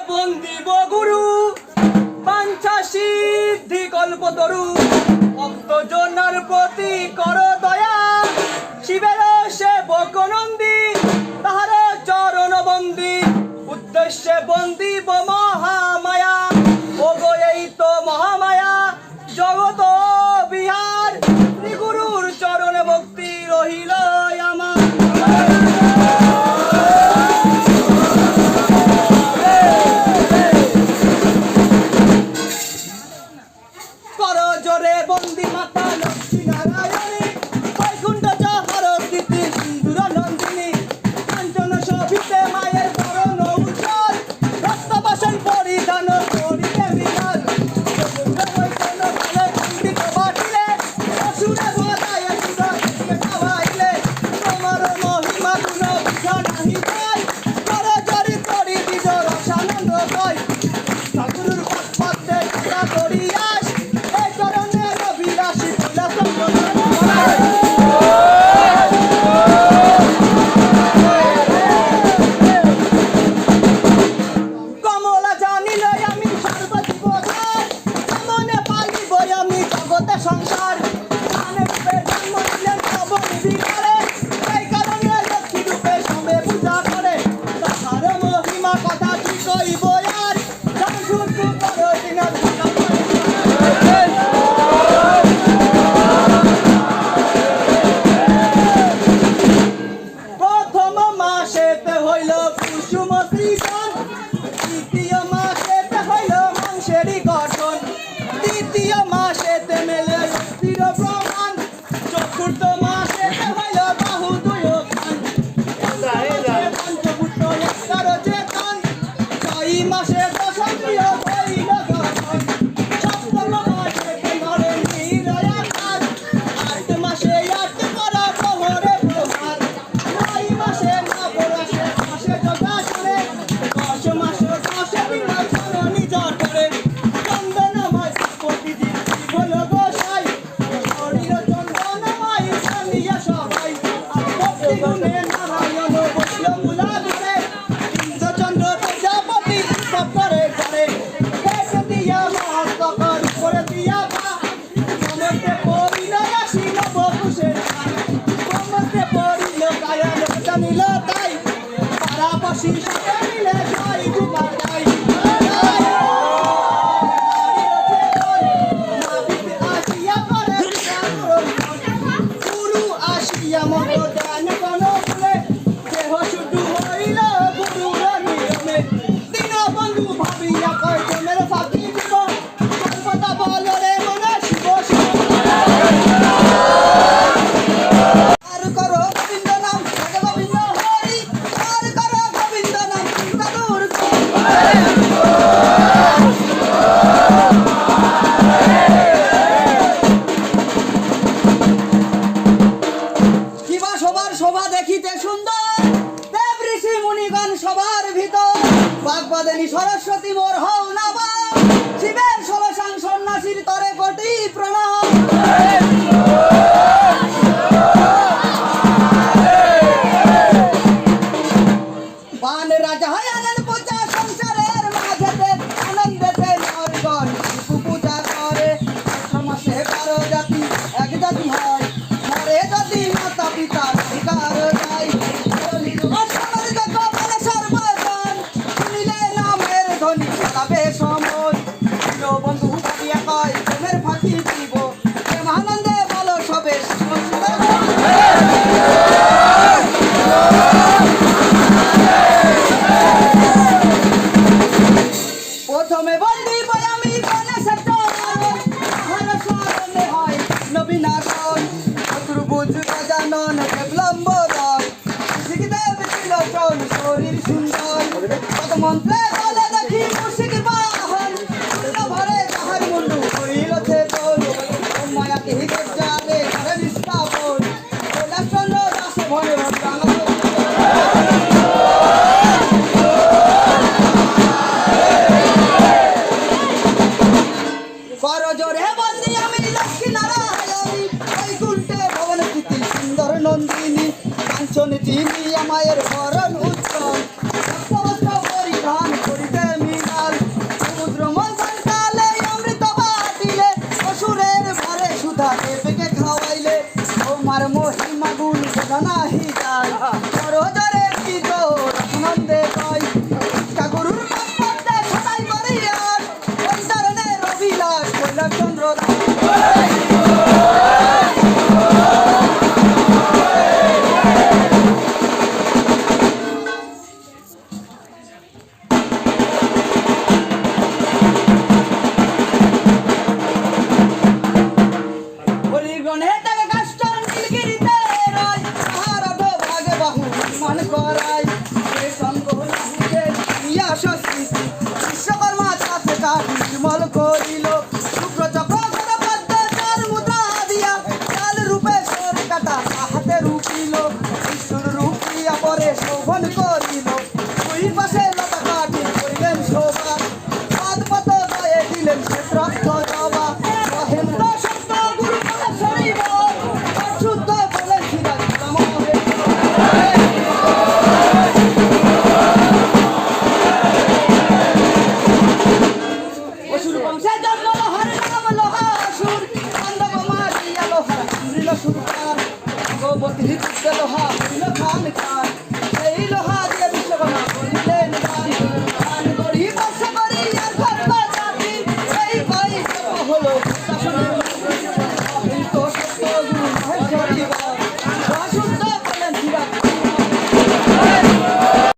বন্দিব গুরু বাঞ্ছা সিদ্ধি কল্পতরু ভক্তজনার প্রতি কর দয়া শিবের সেবক নন্দী তাহার চরণ বন্দী উদ্দেশ্যে বন্দিব মহামায়া ওগো এই তো মহামায়া জগত বিহার গুরুর চরণে ভক্তি রহিল আমার কর জোরে বন্দি মাতা লক্ষ্মী নারায়ণী বৈকুণ্ঠ চহর স্থিতি সিন্দুর নন্দিনী কাঞ্চন শোভিতে মায়ের বরণ উজ্জ্বল রক্তবাসন পরিধান করিতে বিরাজ বন্দিত বাটিলে অসুরে ভজায় খাওয়াইলে তোমার মহিমা গুণ বুঝা নাহি যায় কর জোরে করি দিজ রসানন্দ কয় ঠাকুরের পথে করা করিয়াস এই চরণে রবিরাশি পূজা কমলা জানিলে আমি সর্বজীবধার মনে পালিব আমি জগতে সংসার প্রাণে রূপে জন্ম নিলেন নবনী বিকারে এই কারণে লক্ষ্মী রূপে সবে পূজা করে তাহার মহিমা কথা কি কইব আর সংসুর করো দিনা প্রথম মাসেতে হইল কুসুম সৃজন দ্বিতীয় মাসেতে হইল মাংসেরই গঠন তৃতীয় মাসেতে মেলে স্থির প্রমাণ চতুর্থ মাসেতে হইল বাহু দুয় খান পঞ্চভূত একটার চেতন ছয় মাসে দশন্দ্রিয় হইল গঠন সপ্তম মাসেতে নরে নিরয়াকার আট মাসে আট করা প্রহরে প্রহার নয় মাসে নবরাশে মাসে যোগাসনে 10 মাসে 10 দিন চরণী জঠরে চন্দনময় পতিজি হল গোসাই শরীর চন্দনময় চালিয়া সবাই আর ভক্তি গুণে নারায়ণ বসল মূলা ধরে ইন্দ্রচন্দ্র প্রজাপতি সব করে করে দেখে দিয়া মহস্তকর করে দিয়া পা সমস্তে পড়িল রাশি নব কুশের সমস্তে পড়িল কায়াল জানিল তাই পারাপাশি সাথে মিলে জয় যুবা যাই গুরু আসিয়া মত জ্ঞান কোন বলে দেহ শুদ্ধ হইল গুরুর নিয়মে দীনবন্ধু ভাবিয়া কয় তোমের ফাঁকি দিব সর্বদা বল রে মনে শিব শিব আর করো গোবিন্দ নাম গোবিন্দ হরি আর করো গোবিন্দ নাম চিন্তাদূর শিবা সবার শোভা দেখিতে সুন্দর দেব ঋষি মুনিগণ সবার ভিতর বাগবাদিনী সরস্বতী মোর হও না বাপ শিবের ষোলশাং সন্ন্যাসীর তরে কোটি প্রণাম বান রাজা হয় আনন্দ পূজা সংসারের মাঝেতে আনন্দেতে নরগণ শিশু পূজা করে সমাসে 12 জাতি এক জাতি হয় মরে যদি মাতা পিতা অধিকার যায় অষ্টমের যজ্ঞ বলে সর্বজন শুনিলে নামের ধ্বনি চালাবে সমন বন্ধু ভাবিয়া কয় প্রেমের ফাঁকি দিব প্রেম আনন্দে বলো সবে প্রথমে বন্দি বই আমি গণেশের চরণ হর স্মরণে হয় নবীনাশন চতুর্ভুজ গজানন দেবলম্বরণ শিখদেব ত্রিলোচন শরীর সুন্দর কত মন্ত্রে বলে দেখি মুশিক বাহন ভরে তাহার মুন্ডু হইল চেতন মায়াকে হিদের জালে ঘরে বিস্থাপন কৈলাসচন্দ্র দাস ভরে কর জোরে বন্দি আমি লক্ষ্মী নারায়ণী বৈকুণ্ঠে ভবন স্থিতি সুন্দর নন্দিনী কাঞ্চন চিনি আমায়ের বরণ উত্তম সমস্ত পরিধান করিতে মিল করিল শুক্র চক্র গদা পদ্মে চার মুদ্রা দিয়া কাল রূপে সর কাটা হাতে রূপিল বিষ্ণুর রূপিয়া পরে শোভন করিল দুই পাশে লতা কাটি করিলেন শোভা পাদ পত গায়ে দিলেন শ্রেষ্ঠ জবা মহেন্দ্র সত্য গুরু বলে শরীর শুদ্ধ বলে ছিলেন অসুর বংশে জন্ম লোহার নাম লোহা অসুর পাণ্ডব মারিয়া লোহার চুরিল সুরকার ভগবতীর পুত্র লোহা হইল খান খান সেই লোহা